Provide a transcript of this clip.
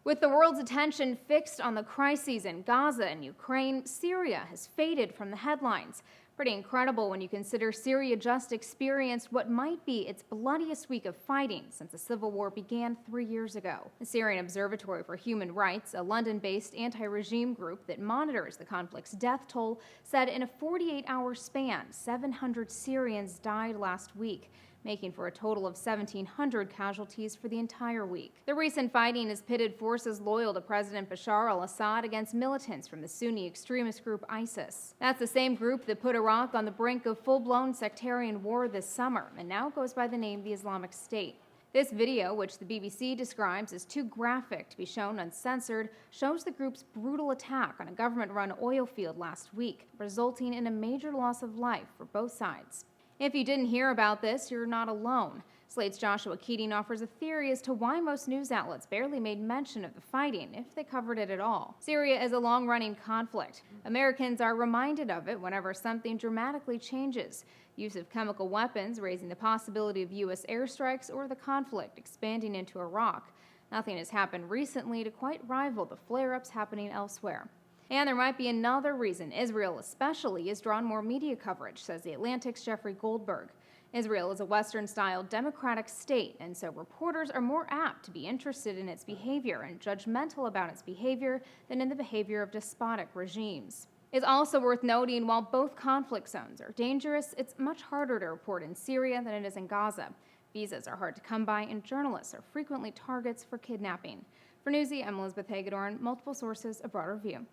With the world's attention fixed on the crises in Gaza and Ukraine, Syria has faded from the headlines. Pretty incredible when you consider Syria just experienced what might be its bloodiest week of fighting since the civil war began 3 years ago. The Syrian Observatory for Human Rights, a London-based anti-regime group that monitors the conflict's death toll, said in a 48-hour span, 700 Syrians died last week, making for a total of 1,700 casualties for the entire week. The recent fighting has pitted forces loyal to President Bashar al-Assad against militants from the Sunni extremist group ISIS. That's the same group that put Iraq on the brink of full-blown sectarian war this summer and now goes by the name the Islamic State. This video, which the BBC describes as too graphic to be shown uncensored, shows the group's brutal attack on a government-run oil field last week, resulting in a major loss of life for both sides. If you didn't hear about this, you're not alone. Slate's Joshua Keating offers a theory as to why most news outlets barely made mention of the fighting, if they covered it at all. Syria is a long-running conflict. Americans are reminded of it whenever something dramatically changes. Use of chemical weapons, raising the possibility of U.S. airstrikes, or the conflict expanding into Iraq. Nothing has happened recently to quite rival the flare-ups happening elsewhere. And there might be another reason Israel especially has drawn more media coverage, says The Atlantic's Jeffrey Goldberg. Israel is a Western-style democratic state, and so reporters are more apt to be interested in its behavior and judgmental about its behavior than in the behavior of despotic regimes. It's also worth noting, while both conflict zones are dangerous, it's much harder to report in Syria than it is in Gaza. Visas are hard to come by, and journalists are frequently targets for kidnapping. For Newsy, I'm Elizabeth Hagedorn, multiple sources, a broader view.